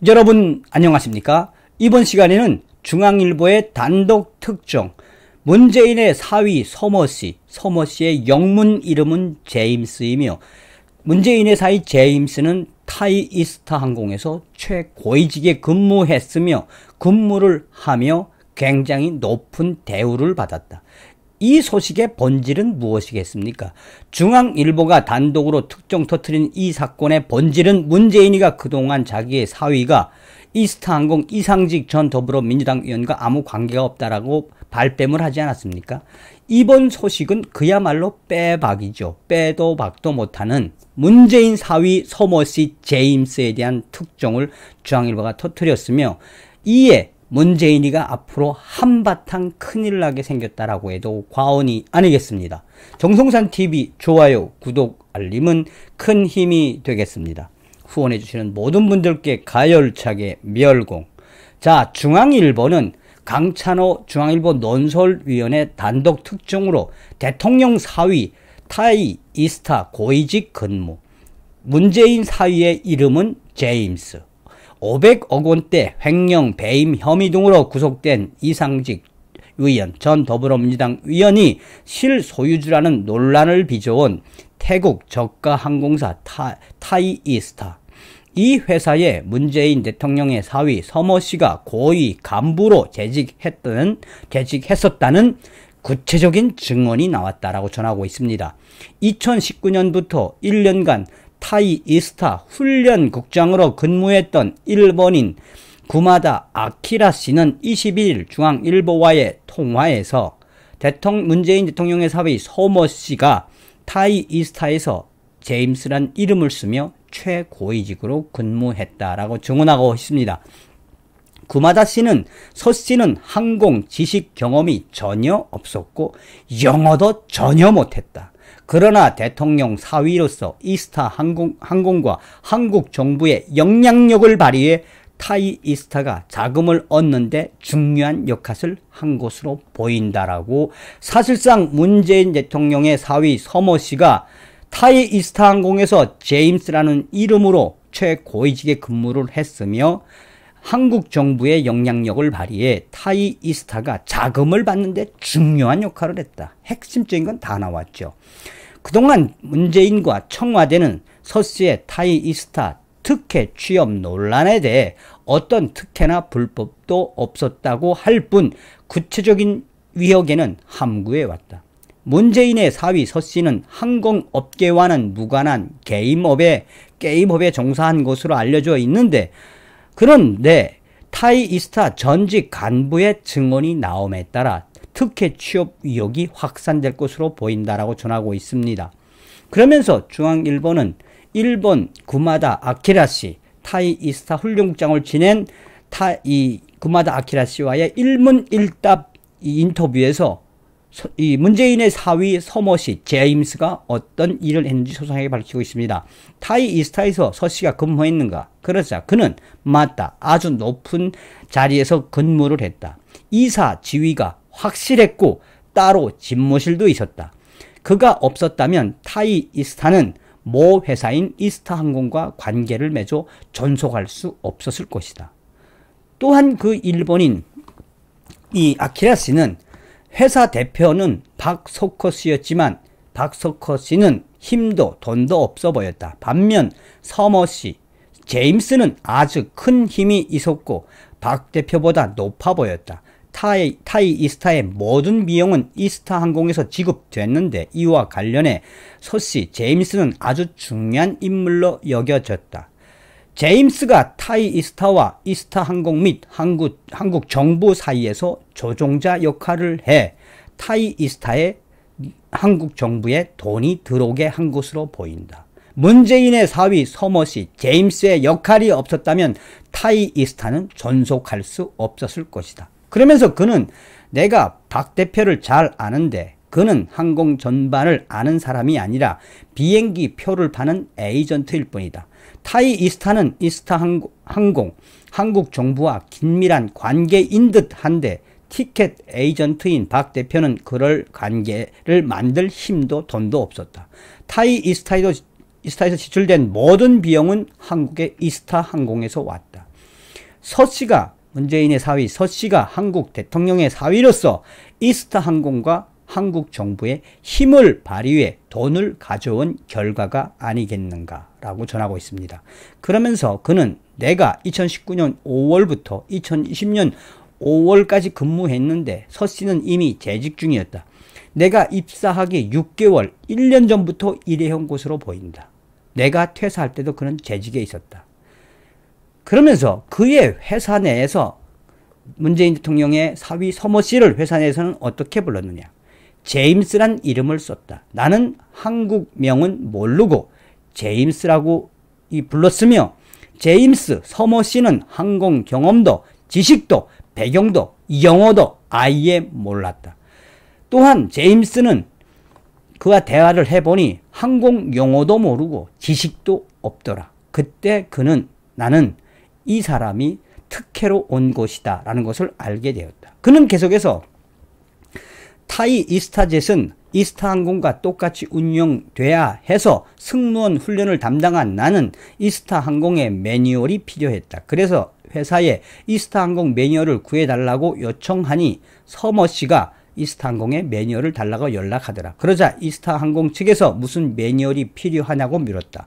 여러분 안녕하십니까? 이번 시간에는 중앙일보의 단독 특종, 문재인의 사위 서머씨의 영문 이름은 제임스이며 문재인의 사위 제임스는 타이 이스타 항공에서 최고위직에 근무했으며 근무를 하며 굉장히 높은 대우를 받았다. 이 소식의 본질은 무엇이겠습니까? 중앙일보가 단독으로 특종 터뜨린 이 사건의 본질은 문재인이가 그동안 자기의 사위가 이스타항공 이상직 전 더불어민주당 의원과 아무 관계가 없다라고 발뺌을 하지 않았습니까? 이번 소식은 그야말로 빼박이죠. 빼도 박도 못하는 문재인 사위 서머씨 제임스에 대한 특종을 중앙일보가 터뜨렸으며 이에 문재인이가 앞으로 한바탕 큰일 나게 생겼다라고 해도 과언이 아니겠습니다. 정성산TV 좋아요, 구독, 알림은 큰 힘이 되겠습니다. 후원해주시는 모든 분들께 가열차게 멸공. 자, 중앙일보는 강찬호 중앙일보 논설위원회 단독 특종으로 대통령 사위 타이 이스타 고위직 근무, 문재인 사위의 이름은 제임스, 500억 원대 횡령 배임 혐의 등으로 구속된 이상직 의원 전 더불어민주당 의원이 실소유주라는 논란을 빚어온 태국 저가 항공사 타이 이스타, 이 회사에 문재인 대통령의 사위 서머씨가 고위 간부로 재직했었다는 구체적인 증언이 나왔다라고 전하고 있습니다. 2019년부터 1년간 타이 이스타 훈련국장으로 근무했던 일본인 구마다 아키라 씨는 21일 중앙일보와의 통화에서 문재인 대통령의 사위 서머씨가 타이 이스타에서 제임스란 이름을 쓰며 최고위직으로 근무했다라고 증언하고 있습니다. 구마다 씨는 서씨는 항공 지식 경험이 전혀 없었고 영어도 전혀 못했다. 그러나 대통령 사위로서 이스타 항공과 한국 정부의 영향력을 발휘해 타이 이스타가 자금을 얻는데 중요한 역할을 한 것으로 보인다라고, 사실상 문재인 대통령의 사위 서머씨가 타이 이스타 항공에서 제임스라는 이름으로 최고위직에 근무를 했으며 한국 정부의 영향력을 발휘해 타이 이스타가 자금을 받는데 중요한 역할을 했다. 핵심적인 건 다 나왔죠. 그동안 문재인과 청와대는 서씨의 타이 이스타 특혜 취업 논란에 대해 어떤 특혜나 불법도 없었다고 할 뿐 구체적인 위협에는 함구해 왔다. 문재인의 사위 서씨는 항공업계와는 무관한 게임업에 종사한 것으로 알려져 있는데, 그런데 타이 이스타 전직 간부의 증언이 나옴에 따라 특혜 취업 의혹이 확산될 것으로 보인다라고 전하고 있습니다. 그러면서 중앙일보는 일본 구마다 아키라 씨, 타이 이스타 훈련국장을 지낸 구마다 아키라 씨와의 일문일답 인터뷰에서 이 문재인의 사위 서머씨 제임스가 어떤 일을 했는지 소상하게 밝히고 있습니다. 타이 이스타에서 서씨가 근무했는가? 그러자 그는 맞다, 아주 높은 자리에서 근무를 했다. 이사 지위가 확실했고 따로 집무실도 있었다. 그가 없었다면 타이 이스타는 모 회사인 이스타항공과 관계를 맺어 존속할 수 없었을 것이다. 또한 그 일본인 이 아키라 씨는 회사 대표는 박석호 씨였지만 박석호 씨는 힘도 돈도 없어 보였다. 반면 서머씨 제임스는 아주 큰 힘이 있었고 박 대표보다 높아 보였다. 타이 이스타의 모든 비용은 이스타 항공에서 지급됐는데 이와 관련해 서씨 제임스는 아주 중요한 인물로 여겨졌다. 제임스가 타이 이스타와 이스타 항공 및 한국 정부 사이에서 조종자 역할을 해 타이 이스타에 한국 정부에 돈이 들어오게 한 것으로 보인다. 문재인의 사위 서머씨 제임스의 역할이 없었다면 타이 이스타는 존속할 수 없었을 것이다. 그러면서 그는 내가 박 대표를 잘 아는데 그는 항공 전반을 아는 사람이 아니라 비행기 표를 파는 에이전트일 뿐이다. 타이 이스타는 이스타 항공, 한국 정부와 긴밀한 관계인 듯 한데 티켓 에이전트인 박 대표는 그럴 관계를 만들 힘도 돈도 없었다. 타이 이스타에서 지출된 모든 비용은 한국의 이스타 항공에서 왔다. 서 씨가 문재인의 사위 서 씨가 한국 대통령의 사위로서 이스타 항공과 한국 정부의 힘을 발휘해 돈을 가져온 결과가 아니겠는가라고 전하고 있습니다. 그러면서 그는 내가 2019년 5월부터 2020년 5월까지 근무했는데 서 씨는 이미 재직 중이었다. 내가 입사하기 6개월, 1년 전부터 일해온 것으로 보인다. 내가 퇴사할 때도 그는 재직에 있었다. 그러면서 그의 회사 내에서 문재인 대통령의 사위 서모 씨를 회사 내에서는 어떻게 불렀느냐. 제임스란 이름을 썼다. 나는 한국명은 모르고 제임스라고 불렀으며 제임스 서모 씨는 항공 경험도 지식도 배경도 영어도 아예 몰랐다. 또한 제임스는 그와 대화를 해보니 항공 용어도 모르고 지식도 없더라. 그때 그는 나는 이 사람이 특혜로 온 것이다 라는 것을 알게 되었다. 그는 계속해서 타이 이스타젯은 이스타항공과 똑같이 운영돼야 해서 승무원 훈련을 담당한 나는 이스타항공의 매뉴얼이 필요했다. 그래서 회사에 이스타항공 매뉴얼을 구해달라고 요청하니 서머 씨가 이스타항공의 매뉴얼을 달라고 연락하더라. 그러자 이스타항공 측에서 무슨 매뉴얼이 필요하냐고 물었다.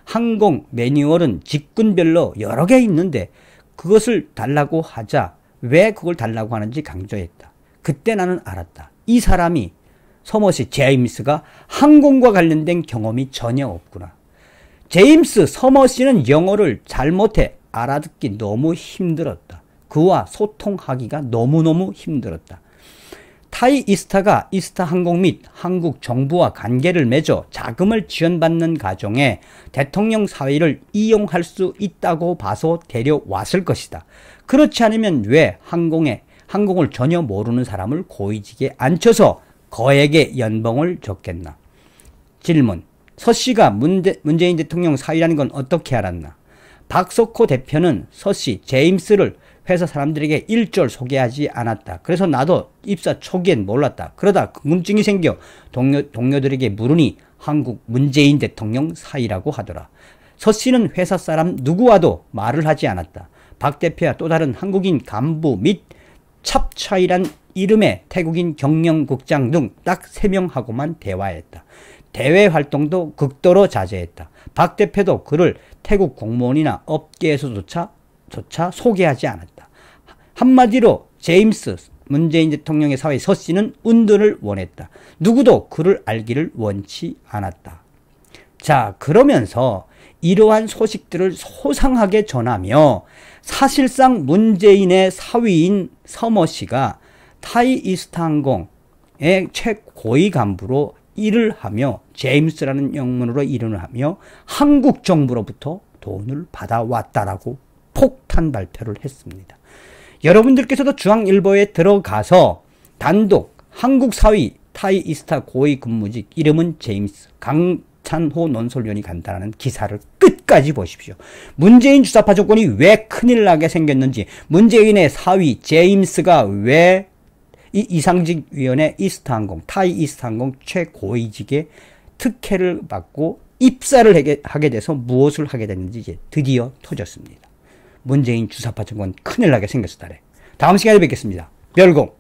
항공 매뉴얼은 직군별로 여러 개 있는데 그것을 달라고 하자 왜 그걸 달라고 하는지 강조했다. 그때 나는 알았다. 이 사람이 서머시 제임스가 항공과 관련된 경험이 전혀 없구나. 제임스 서머시는 영어를 잘못해 알아듣기 너무 힘들었다. 그와 소통하기가 너무너무 힘들었다. 타이 이스타가 이스타항공 및 한국 정부와 관계를 맺어 자금을 지원받는 과정에 대통령 사위를 이용할 수 있다고 봐서 데려왔을 것이다. 그렇지 않으면 왜 항공을 전혀 모르는 사람을 고위직에 앉혀서 거액의 연봉을 줬겠나? 질문. 서 씨가 문재인 대통령 사위라는 건 어떻게 알았나? 박석호 대표는 서 씨, 제임스를 회사 사람들에게 일절 소개하지 않았다. 그래서 나도 입사 초기엔 몰랐다. 그러다 궁금증이 생겨 동료들에게 물으니 한국 문재인 대통령 사위라고 하더라. 서 씨는 회사 사람 누구와도 말을 하지 않았다. 박 대표와 또 다른 한국인 간부 및 찹차이란 이름의 태국인 경영국장 등 딱 3명하고만 대화했다. 대외 활동도 극도로 자제했다. 박 대표도 그를 태국 공무원이나 업계에서조차 소개하지 않았다. 한마디로 제임스 문재인 대통령의 사위 서 씨는 운동을 원했다. 누구도 그를 알기를 원치 않았다. 자, 그러면서 이러한 소식들을 소상하게 전하며 사실상 문재인의 사위인 서머 씨가 타이 이스타항공의 최고위 간부로 일을 하며 제임스라는 영문으로 일을 하며 한국 정부로부터 돈을 받아왔다라고 폭탄 발표를 했습니다. 여러분들께서도 중앙일보에 들어가서 단독 한국 사위 타이 이스타 고위 근무직 이름은 제임스 강찬호 논설위원이 간다는 기사를 끝까지 보십시오. 문재인 주사파 정권이 왜 큰일 나게 생겼는지, 문재인의 사위 제임스가 왜 이 이상직 위원회 이스타항공 타이 이스타항공 최고위직에 특혜를 받고 입사를 하게 돼서 무엇을 하게 됐는지 이제 드디어 터졌습니다. 문재인 주사파 정권 큰일 나게 생겼다래. 다음 시간에 뵙겠습니다. 별공.